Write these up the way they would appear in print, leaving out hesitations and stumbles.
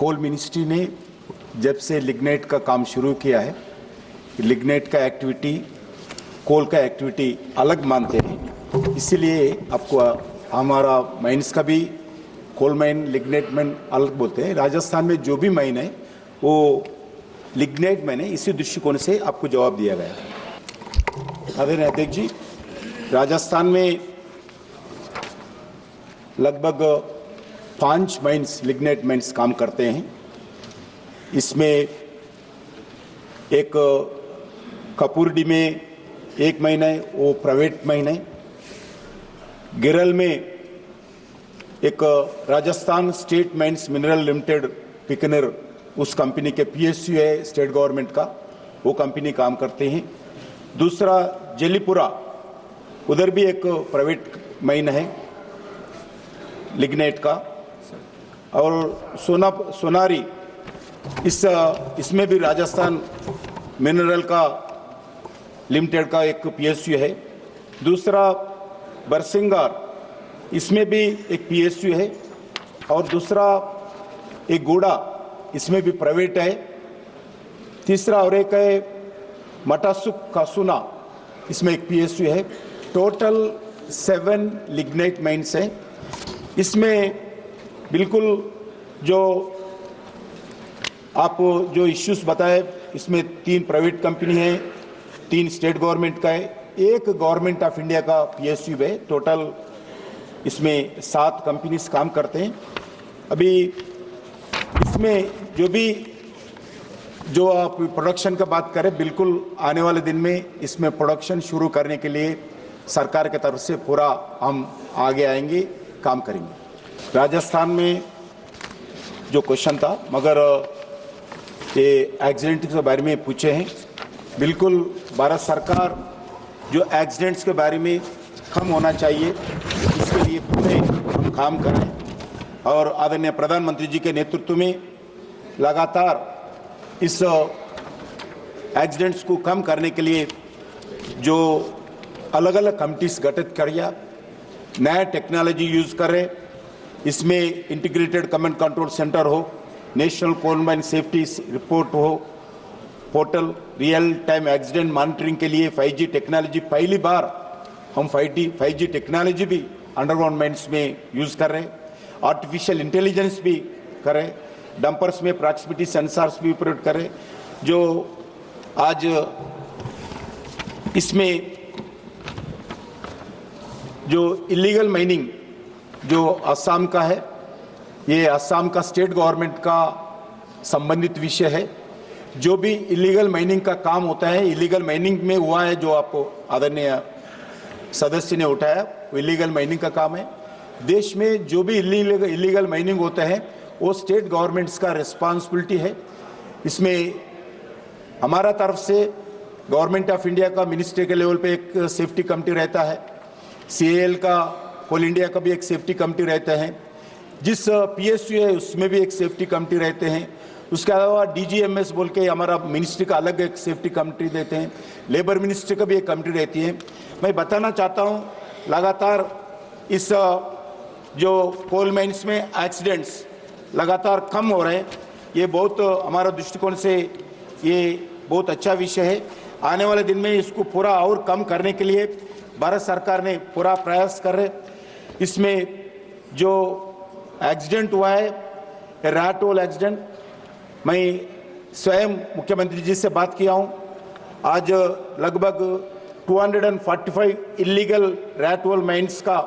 कोल ministry ने जब से लिग्नाइट का काम शुरू किया है, लिग्नाइट का एक्टिविटी कोल का एक्टिविटी अलग मानते हैं, इसीलिए आपको हमारा माइंस का भी कोल माइन लिग्नाइट माइन अलग बोलते हैं। राजस्थान में जो भी माइन है वो लिग्नाइट माइन है, इसी दृष्टिकोण से आपको जवाब दिया गया। आदरणीय अध्यक्ष जी, राजस्थान में लगभग 5 माइंस लिग्नाइट माइंस काम करते हैं। इसमें एक कपूरडी में एक माइन है, वो प्राइवेट माइन है। गिरल में एक Rajasthan state mines mineral limited पिकनर, उस कंपनी के पीएसयू है स्टेट गवर्नमेंट का, वो कंपनी काम करते हैं। दूसरा जलीपुरा, उधर भी एक प्राइवेट माइन है लिग्नाइट का। और सोनारी, इसमें भी राजस्थान मिनरल का लिमिटेड का एक पीएसयू है। दूसरा बरसिंगार, इसमें भी एक पीएसयू है। और दूसरा एक गोड़ा, इसमें भी प्राइवेट है। तीसरा और एक है मटासुक कासुना, इसमें एक पीएसयू है। टोटल 7 लिग्नाइट माइंस हैं। इसमें बिल्कुल जो आप जो इश्यूज बताए, इसमें 3 प्राइवेट कंपनी है, 3 स्टेट गवर्नमेंट का है, 1 गवर्नमेंट ऑफ इंडिया का पीएसयू है। टोटल इसमें 7 कंपनीज काम करते हैं। अभी इसमें जो आप प्रोडक्शन का बात करें, बिल्कुल आने वाले दिन में इसमें प्रोडक्शन शुरू करने के लिए सरकार की तरफ से पूरा हम आगे आएंगे, काम करेंगे। राजस्थान में जो क्वेश्चन था, मगर ये एक्सीडेंट के बारे में पूछे हैं, बिल्कुल भारत सरकार जो एक्सीडेंट्स के बारे में कम होना चाहिए, इसके लिए पूरे हम काम कर रहे हैं। और आदरणीय प्रधानमंत्री जी के नेतृत्व में लगातार इस एक्सीडेंट्स को कम करने के लिए जो अलग अलग कमिटीज गठित किया, नया टेक्नोलॉजी यूज कर रहे, इसमें इंटीग्रेटेड कमांड कंट्रोल सेंटर हो, national coal mine safety report हो, portal, real time accident monitoring के लिए 5G टेक्नोलॉजी, पहली बार हम 5G टेक्नोलॉजी भी अंडरग्राउंड माइंस में यूज कर रहे हैं। आर्टिफिशियल इंटेलिजेंस भी कर रहे, डंपर्स में प्रॉक्सिमिटी सेंसर्स भी ऑपरेट कर रहे। जो आज इसमें जो इलीगल माइनिंग जो असम का है, ये असम का स्टेट गवर्नमेंट का संबंधित विषय है। जो भी इलीगल माइनिंग का काम होता है, इलीगल माइनिंग में हुआ है, जो आपको आदरणीय सदस्य ने उठाया, वो इलीगल माइनिंग का काम है। देश में जो भी इलीगल माइनिंग होता है, वो स्टेट गवर्नमेंट्स का रिस्पॉन्सिबिलिटी है। इसमें हमारा तरफ से गवर्नमेंट ऑफ इंडिया का मिनिस्ट्री के लेवल पे एक सेफ्टी कमेटी रहता है, CAL का, कोल इंडिया का भी एक सेफ्टी कमेटी रहता है, जिस पीएसयू है उसमें भी एक सेफ्टी कमेटी रहते हैं। उसके अलावा DGMS बोल के हमारा मिनिस्ट्री का अलग एक सेफ्टी कमेटी देते हैं, लेबर मिनिस्ट्री का भी एक कमेटी रहती है। मैं बताना चाहता हूँ, लगातार इस जो कोल माइंस में एक्सीडेंट्स लगातार कम हो रहे हैं, ये बहुत हमारा दृष्टिकोण से ये बहुत अच्छा विषय है। आने वाले दिन में इसको पूरा और कम करने के लिए भारत सरकार ने पूरा प्रयास कर रहे। इसमें जो एक्सीडेंट हुआ है, रैट होल एक्सीडेंट, मैं स्वयं मुख्यमंत्री जी से बात किया हूं। आज लगभग 245 इलीगल रैट होल माइंस का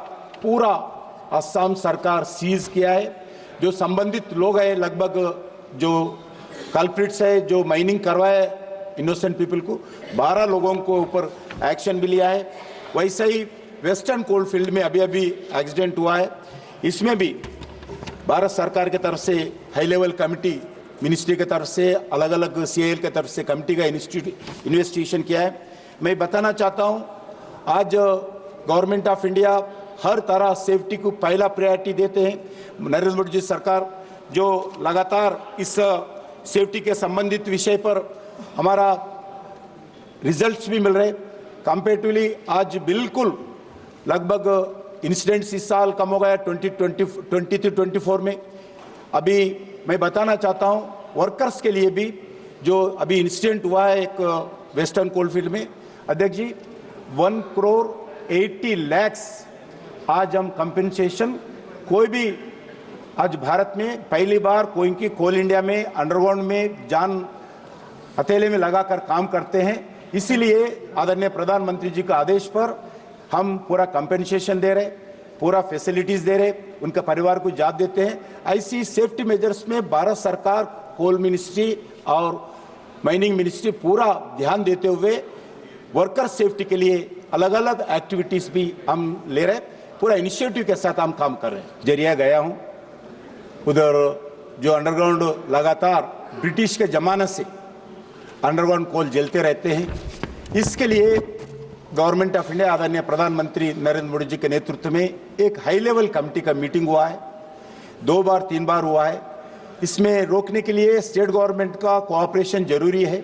पूरा असम सरकार सीज किया है। जो संबंधित लोग हैं, लगभग जो कल्प्रिट्स है, जो माइनिंग करवाए इनोसेंट पीपल को, 12 लोगों को ऊपर एक्शन भी लिया है। वैसे ही वेस्टर्न कोल फील्ड में अभी एक्सीडेंट हुआ है, इसमें भी भारत सरकार की तरफ से हाई लेवल कमेटी, मिनिस्ट्री की तरफ से अलग अलग CAL की तरफ से कमेटी का इन्वेस्टिगेशन किया है। मैं बताना चाहता हूं, आज गवर्नमेंट ऑफ इंडिया हर तरह सेफ्टी को पहला प्रायोरिटी देते हैं। नरेंद्र मोदी जी सरकार जो लगातार इस सेफ्टी के संबंधित विषय पर हमारा रिजल्ट्स भी मिल रहे, कंपेरेटिवली आज बिल्कुल लगभग इंसिडेंट्स इस साल कम हो गया 2023-24 में। अभी मैं बताना चाहता हूं वर्कर्स के लिए भी, जो अभी इंसिडेंट हुआ है एक वेस्टर्न कोलफील्ड में, अध्यक्ष जी 1,80 लाख आज हम कंपेंसेशन, कोई भी आज भारत में पहली बार कोई की कोल इंडिया में अंडरग्राउंड में जान हथेली में लगाकर काम करते हैं। इसीलिए आदरणीय प्रधानमंत्री जी का आदेश पर हम पूरा कंपेंसेशन दे रहे, पूरा फैसिलिटीज दे रहे, उनके परिवार को जात देते हैं। ऐसी सेफ्टी मेजर्स में भारत सरकार, कोल मिनिस्ट्री और माइनिंग मिनिस्ट्री पूरा ध्यान देते हुए वर्कर सेफ्टी के लिए अलग अलग एक्टिविटीज भी हम ले रहे, पूरा इनिशिएटिव के साथ हम काम कर रहे हैं। जरिया गया हूं, उधर जो अंडरग्राउंड लगातार ब्रिटिश के जमाने से अंडरग्राउंड कोल जलते रहते हैं, इसके लिए गवर्नमेंट ऑफ इंडिया आदरणीय प्रधानमंत्री नरेंद्र मोदी जी के नेतृत्व में एक हाई लेवल कमेटी का मीटिंग हुआ है, 2 बार 3 बार हुआ है। इसमें रोकने के लिए स्टेट गवर्नमेंट का कोऑपरेशन जरूरी है,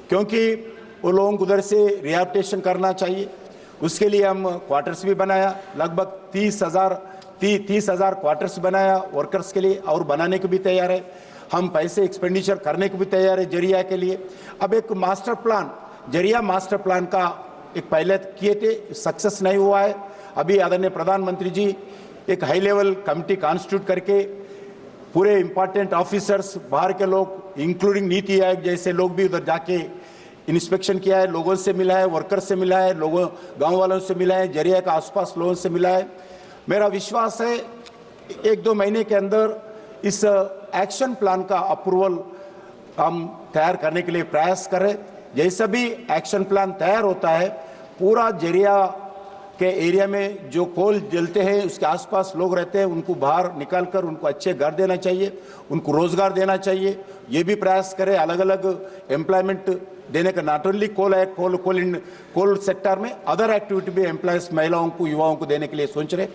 क्योंकि वो लोगों को उधर से रिहैबिलिटेशन करना चाहिए। उसके लिए हम क्वार्टर्स भी बनाया, लगभग 30,000 क्वार्टर्स बनाया वर्कर्स के लिए, और बनाने को भी तैयार है। हम पैसे एक्सपेंडिचर करने को भी तैयार है जरिया के लिए। अब एक मास्टर प्लान, जरिया मास्टर प्लान का एक पहले किए थे, सक्सेस नहीं हुआ है। अभी आदरणीय प्रधानमंत्री जी एक हाई लेवल कमेटी कॉन्स्टिट्यूट करके पूरे इंपॉर्टेंट ऑफिसर्स, बाहर के लोग इंक्लूडिंग नीति आयोग जैसे लोग भी उधर जाके इंस्पेक्शन किया है, लोगों से मिला है, वर्कर्स से मिला है, लोगों गांव वालों से मिला है, जरिया के आसपास लोगों से मिला है। मेरा विश्वास है 1-2 महीने के अंदर इस एक्शन प्लान का अप्रूवल हम तैयार करने के लिए प्रयास करें। जैसा भी एक्शन प्लान तैयार होता है, पूरा जरिया के एरिया में जो कोल जलते हैं उसके आसपास लोग रहते हैं, उनको बाहर निकालकर उनको अच्छे घर देना चाहिए, उनको रोजगार देना चाहिए। ये भी प्रयास करें अलग अलग एम्प्लॉयमेंट देने का, नॉट ओनली कोल सेक्टर में अदर एक्टिविटी भी एम्प्लॉयज महिलाओं को, युवाओं को देने के लिए सोच रहे,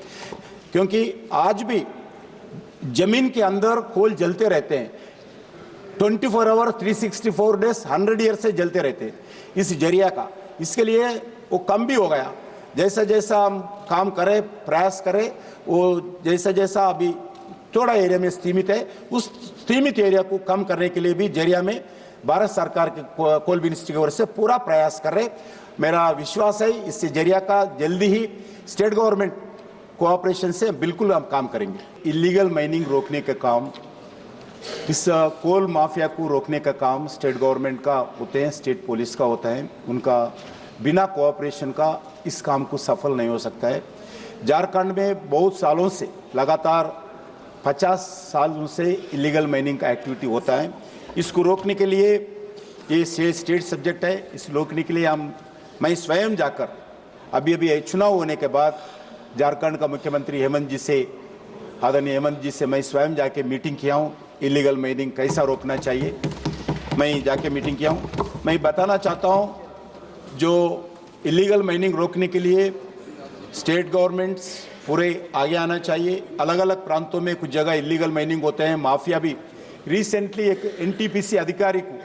क्योंकि आज भी जमीन के अंदर कोल जलते रहते हैं 24 आवर 364 डेज 100 ईयर से जलते रहते हैं इस जरिया का। इसके लिए वो कम भी हो गया, जैसा जैसा हम काम करें, प्रयास करें, वो जैसा जैसा अभी थोड़ा एरिया में सीमित है, उस सीमित एरिया को कम करने के लिए भी जरिया में भारत सरकार के कोल मिनिस्ट्री की ओर से पूरा प्रयास कर रहे। मेरा विश्वास है इससे जरिया का जल्दी ही स्टेट गवर्नमेंट कोऑपरेशन से बिल्कुल हम काम करेंगे। इलीगल माइनिंग रोकने का काम, इस कोल माफिया को रोकने का काम स्टेट गवर्नमेंट का होते हैं, स्टेट पुलिस का होता है। उनका बिना कोऑपरेशन का इस काम को सफल नहीं हो सकता है। झारखंड में बहुत सालों से, लगातार 50 सालों से इलीगल माइनिंग का एक्टिविटी होता है। इसको रोकने के लिए ये स्टेट सब्जेक्ट है, इस रोकने के लिए मैं स्वयं जाकर अभी चुनाव होने के बाद झारखंड का मुख्यमंत्री हेमंत जी से, आदरणीय हेमंत जी से मैं स्वयं जाके मीटिंग किया हूँ, इलीगल माइनिंग कैसा रोकना चाहिए, मैं जाके मीटिंग किया हूँ। मैं बताना चाहता हूँ, जो इलीगल माइनिंग रोकने के लिए स्टेट गवर्नमेंट्स पूरे आगे आना चाहिए। अलग अलग प्रांतों में कुछ जगह इलीगल माइनिंग होते हैं, माफिया भी। रिसेंटली एक एनटीपीसी अधिकारी को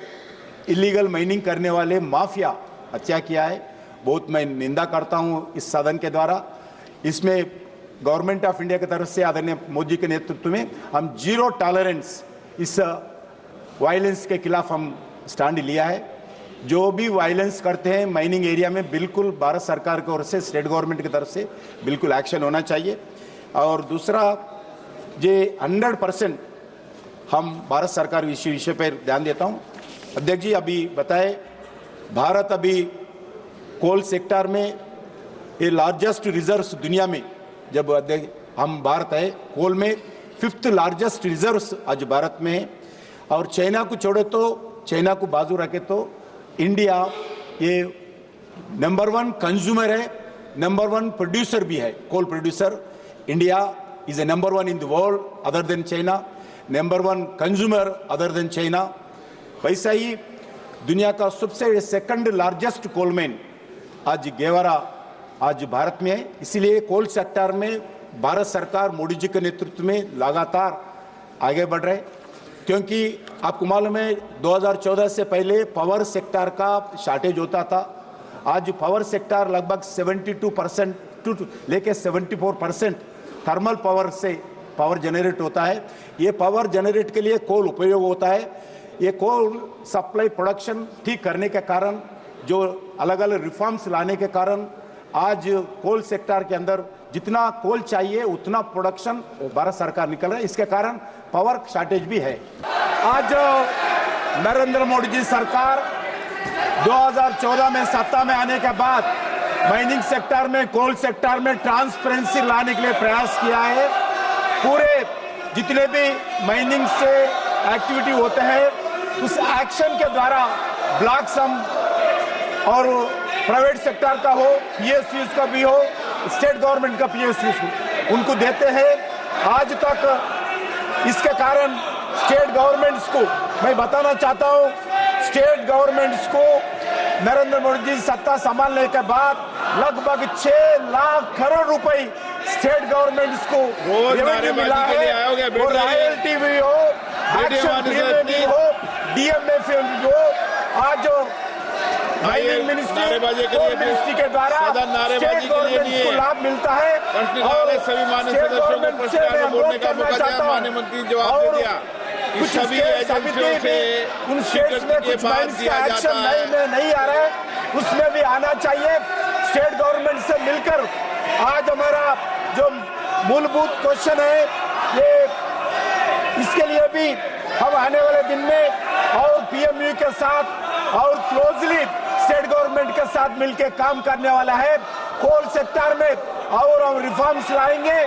इलीगल माइनिंग करने वाले माफिया हत्या किया है। बहुत मैं निंदा करता हूं इस सदन के द्वारा। इसमें गवर्नमेंट ऑफ इंडिया की तरफ से आदरणीय मोदी के नेतृत्व में हम 0 टॉलरेंस इस वायलेंस के खिलाफ हम स्टैंड लिया है। जो भी वायलेंस करते हैं माइनिंग एरिया में, बिल्कुल भारत सरकार की ओर से, स्टेट गवर्नमेंट की तरफ से बिल्कुल एक्शन होना चाहिए। और दूसरा, ये 100% हम भारत सरकार इस विषय पर ध्यान देता हूं। अध्यक्ष जी अभी बताए, भारत अभी कोल सेक्टर में ये लार्जेस्ट रिजर्व्स दुनिया में, जब हम भारत है कोल में 5th लार्जेस्ट रिजर्व्स आज भारत में है। और चाइना को छोड़े तो, चाइना को बाजू रखे तो इंडिया ये नंबर 1 कंज्यूमर है, नंबर 1 प्रोड्यूसर भी है, coal producer. India is a number 1 in the world other than China, number 1 consumer other than China. वैसा ही दुनिया का सबसे सेकंड लार्जेस्ट कोलमैन आज गेवारा आज भारत में है। इसीलिए कोल सेक्टर में भारत सरकार मोदी जी के नेतृत्व में लगातार आगे बढ़ रहे, क्योंकि आपको मालूम है 2014 से पहले पावर सेक्टर का शॉर्टेज होता था। आज पावर सेक्टर लगभग 72% लेके 74% थर्मल पावर से पावर जनरेट होता है। ये पावर जनरेट के लिए कोल उपयोग होता है। ये कोल सप्लाई प्रोडक्शन ठीक करने के कारण, जो अलग अलग रिफॉर्म्स लाने के कारण आज कोल सेक्टर के अंदर जितना कोल चाहिए उतना प्रोडक्शन भारत सरकार निकल रहा है। इसके कारण पावर शॉर्टेज भी है। आज नरेंद्र मोदी जी सरकार 2014 में सत्ता में आने के बाद माइनिंग सेक्टर में, कोल सेक्टर में ट्रांसपेरेंसी लाने के लिए प्रयास किया है। पूरे जितने भी माइनिंग से एक्टिविटी होते हैं उस एक्शन के द्वारा ब्लॉक सम और प्राइवेट सेक्टर का हो, पीएसयूज का भी हो, स्टेट गवर्नमेंट का पीएसयूज हो, उनको देते हैं। आज तक इसके कारण स्टेट गवर्नमेंट्स को मैं बताना चाहता हूं, स्टेट गवर्नमेंट्स को नरेंद्र मोदी जी सत्ता संभालने के बाद लगभग 6 लाख करोड़ रुपए स्टेट गवर्नमेंट्स को रेवेन्यू मिला है। वो रॉयल्टी भी हो, एक्शन प्रीमियम भी हो, डीएमएफ भी हो। आज माइनिंग मिनिस्ट्री के द्वारा स्टेट गवर्नमेंट को लाभ मिलता है। और सभी माननीय सदस्यों को प्रश्न बोलने का मौका दिया, माननीय मंत्री ने जवाब दे दिया। कुछ सभी एजेंसियों से उन स्टेट्स में कुछ माइंस का एक्शन नहीं आ रहा है, उसमें भी आना चाहिए। स्टेट गवर्नमेंट से मिलकर आज हमारा जो मूलभूत क्वेश्चन है, ये इसके लिए भी हम आने वाले दिन में और पीएमयू के साथ और क्लोजली स्टेट गवर्नमेंट के साथ मिलकर काम करने वाला है। कोल सेक्टर में और हम रिफॉर्म्स लाएंगे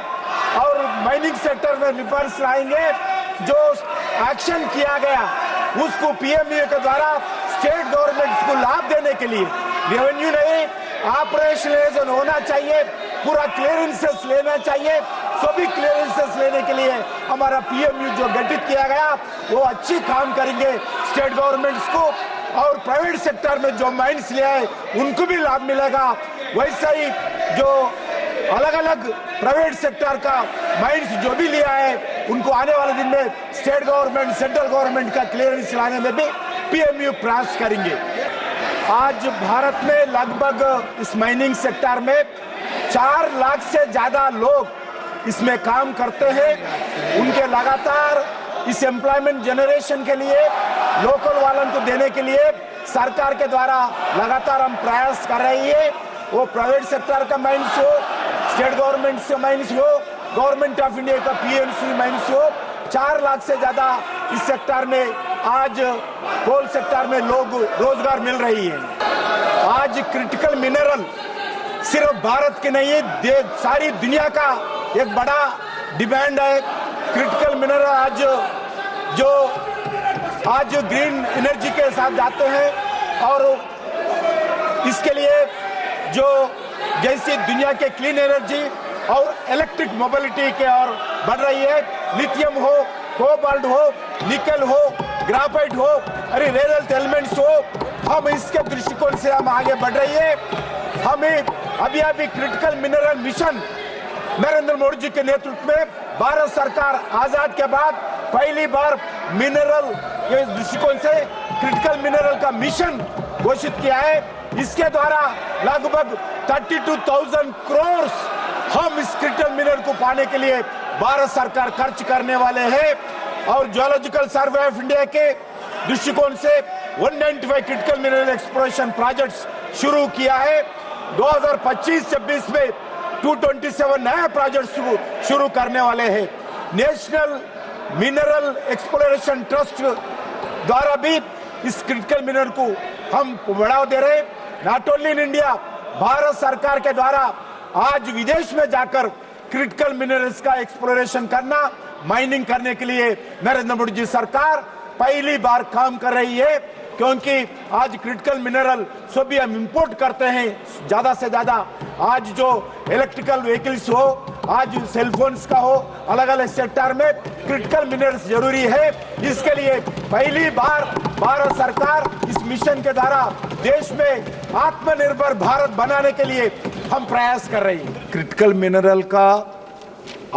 और माइनिंग सेक्टर में रिफॉर्म्स लाएंगे। जो एक्शन किया गया उसको पीएमयू के द्वारा स्टेट गवर्नमेंट को लाभ देने के लिए रेवेन्यू नहीं, ऑपरेशनलाइजेशन होना चाहिए, पूरा क्लियरेंसेस लेना चाहिए। सभी क्लियरेंसेस लेने के लिए हमारा पीएमयू जो गठित किया गया वो अच्छी काम करेंगे स्टेट गवर्नमेंट्स को, और प्राइवेट सेक्टर में जो माइंस ले आए उनको भी लाभ मिलेगा। वैसा ही जो अलग अलग प्राइवेट सेक्टर का माइंस जो भी लिया है उनको आने वाले दिन में स्टेट गवर्नमेंट, सेंट्रल गवर्नमेंट का क्लियरेंस लाने में भी पीएमयू प्रयास करेंगे। आज भारत में लगभग इस माइनिंग सेक्टर में 4 लाख से ज्यादा लोग इसमें काम करते हैं। उनके लगातार इस एम्प्लॉयमेंट जनरेशन के लिए, लोकल वालों को देने के लिए सरकार के द्वारा लगातार हम प्रयास कर रही है। वो प्राइवेट सेक्टर का माइंस हो, स्टेट गवर्नमेंट से माइंस हो, गवर्नमेंट ऑफ इंडिया का पीएमसी माइंस हो, 4 लाख से ज्यादा इस सेक्टर में आज कोल सेक्टर में लोग रोजगार मिल रही है। आज क्रिटिकल मिनरल सिर्फ भारत के नहीं है, सारी दुनिया का एक बड़ा डिमांड है। क्रिटिकल मिनरल आज ग्रीन एनर्जी के साथ जाते हैं और इसके लिए जो जैसे दुनिया के क्लीन एनर्जी और इलेक्ट्रिक मोबिलिटी के और बढ़ रही है, लिथियम हो, कोबाल्ट हो, निकल हो, ग्राफाइट हो, अरे रेयर अर्थ एलिमेंट्स हो, हम इसके दृष्टिकोण से हम आगे बढ़ रही है। हमें अभी critical mineral mission Narendra Modi ji के नेतृत्व में भारत सरकार आजाद के बाद पहली बार मिनरल के दृष्टिकोण से क्रिटिकल मिनरल का मिशन घोषित किया है। इसके द्वारा लगभग 32,000 करोड़ हम इस क्रिटिकल मिनरल को पाने के लिए भारत सरकार खर्च करने वाले हैं। और जियोलॉजिकल सर्वे ऑफ इंडिया के दृष्टिकोण से 195 क्रिटिकल मिनरल एक्सप्लोरेशन प्रोजेक्ट्स शुरू किया है। 2025-26 में 227 नए प्रोजेक्ट शुरू करने वाले हैं। नेशनल मिनरल एक्सप्लोरेशन ट्रस्ट द्वारा भी इस क्रिटिकल मिनरल को हम बढ़ावा दे रहे हैं। Not only in India, Bharat सरकार के द्वारा आज विदेश में जाकर क्रिटिकल मिनरल्स का एक्सप्लोरेशन करना, माइनिंग करने के लिए नरेंद्र मोदी जी सरकार पहली बार काम कर रही है। क्योंकि आज क्रिटिकल मिनरल सभी हम इंपोर्ट करते हैं ज्यादा से ज्यादा। आज जो इलेक्ट्रिकल व्हीकल्स हो, आज सेलफोन्स का हो, अलग अलग सेक्टर में क्रिटिकल मिनरल्स जरूरी है। इसके लिए पहली बार भारत सरकार इस मिशन के द्वारा देश में आत्मनिर्भर भारत बनाने के लिए हम प्रयास कर रही है। क्रिटिकल मिनरल का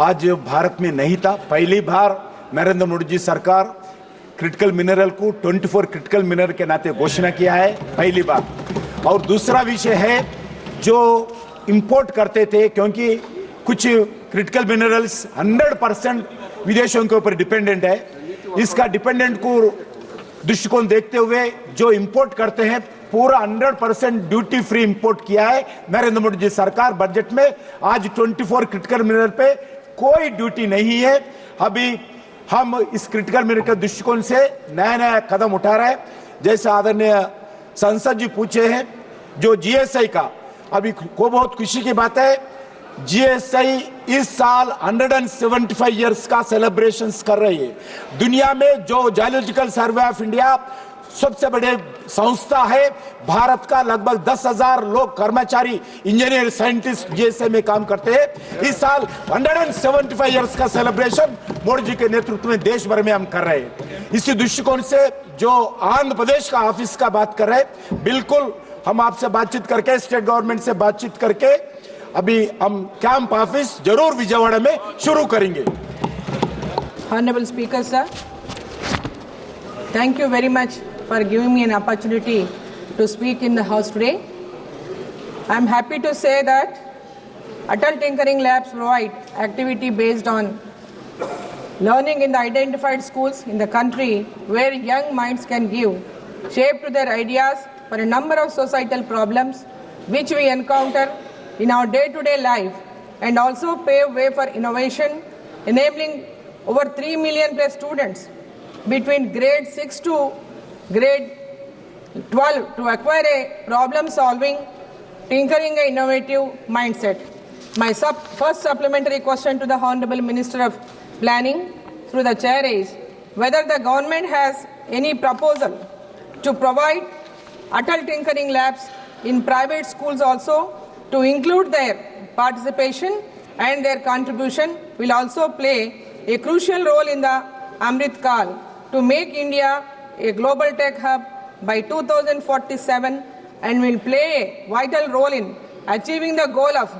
आज भारत में नहीं था, पहली बार नरेंद्र मोदी जी सरकार क्रिटिकल मिनरल को 24 क्रिटिकल मिनरल के नाते घोषणा किया है, पहली बार। और दूसरा विषय है जो इंपोर्ट करते थे, क्योंकि कुछ क्रिटिकल मिनरल्स 100% विदेशों के ऊपर डिपेंडेंट है। इसका डिपेंडेंट को दृष्टिकोण देखते हुए जो इंपोर्ट करते हैं पूरा 100% ड्यूटी फ्री इंपोर्ट किया है नरेंद्र मोदी जी सरकार। बजट में आज 24 क्रिटिकल मिनरल पे कोई ड्यूटी नहीं है। अभी हम इस क्रिटिकल मिनरल के दृष्टिकोण से नया नया कदम उठा रहे हैं। जैसे आदरणीय संसद जी पूछे हैं जो जीएसआई का, अभी को बहुत खुशी की बात है, जीएसआई इस साल 175 इयर्स का सेलिब्रेशंस कर रही है। दुनिया में जो जियोलॉजिकल सर्वे ऑफ इंडिया सबसे बड़े संस्था है, भारत का लगभग 10,000 लोग कर्मचारी इंजीनियर साइंटिस्ट जीएसआई में काम करते हैं। इस साल 175 इयर्स का सेलिब्रेशन मोदी जी के नेतृत्व में देश भर में हम कर रहे हैं। इसी दृष्टिकोण से जो आंध्र प्रदेश का ऑफिस का बात कर रहे हैं, बिल्कुल हम आपसे बातचीत करके, स्टेट गवर्नमेंट से बातचीत करके अभी हम कैंप ऑफिस जरूर विजयवाड़ा में शुरू करेंगे। Honorable Speaker, sir, thank you very much for giving me an opportunity to speak in the House today. I am happy to say that Atal Tinkering Labs provide activity based on learning in the identified schools in the country where young minds can give shape to their ideas for a number of societal problems which we encounter in our day-to-day life, and also pave way for innovation, enabling over 3 million plus students between grade 6 to grade 12 to acquire a problem-solving, tinkering, and innovative mindset. My first supplementary question to the Honorable Minister of Planning through the Chair is whether the government has any proposal to provide Atal Tinkering Labs in private schools also, to include their participation, and their contribution will also play a crucial role in the Amrit Kal to make India a global tech hub by 2047, and will play a vital role in achieving the goal of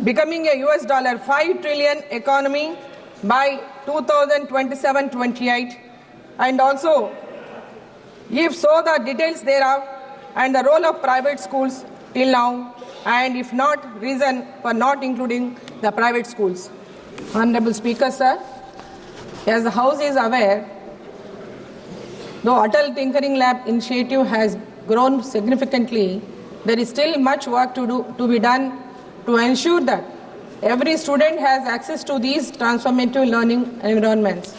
becoming a $5 trillion economy by 2027-28, and also if so the details thereof and the role of private schools till now, and if not, reason for not including the private schools. Honorable Speaker, sir, as the House is aware, though Atal Tinkering Lab initiative has grown significantly, there is still much work to be done to ensure that every student has access to these transformative learning environments.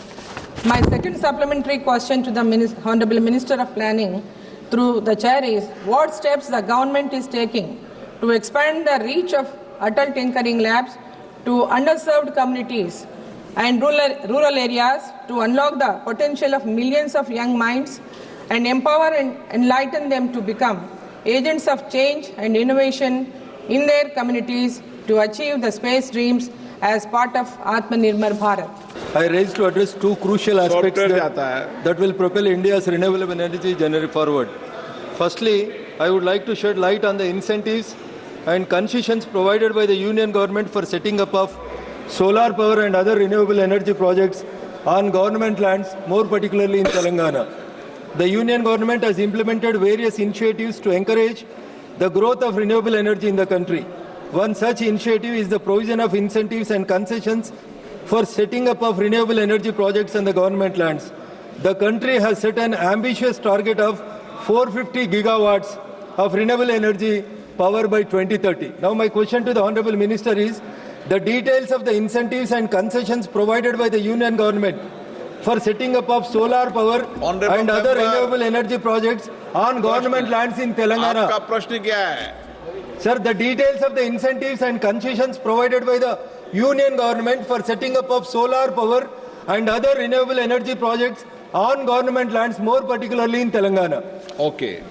My second supplementary question to the Honorable Minister of Planning through the Chair is what steps the government is taking to expand the reach of Atal Tinkering Labs to underserved communities and rural areas to unlock the potential of millions of young minds and empower and enlighten them to become agents of change and innovation in their communities to achieve the space dreams as part of Atmanirbhar Bharat. I raised to address two crucial aspects that will propel India's renewable energy journey forward. Firstly, I would like to shed light on the incentives and concessions provided by the Union government for setting up of solar power and other renewable energy projects on government lands, more particularly in Telangana. The Union government has implemented various initiatives to encourage the growth of renewable energy in the country. One such initiative is the provision of incentives and concessions for setting up of renewable energy projects on the government lands. The country has set an ambitious target of 450 gigawatts of renewable energy power by 2030. Now my question to the Honorable Minister is, the details of the incentives and concessions provided by the Union government for setting up of solar power and other renewable energy projects on government lands in Telangana. आपका प्रश्न क्या है? Sir, the details of the incentives and concessions provided by the Union government for setting up of solar power and other renewable energy projects on government lands, more particularly in Telangana. Okay.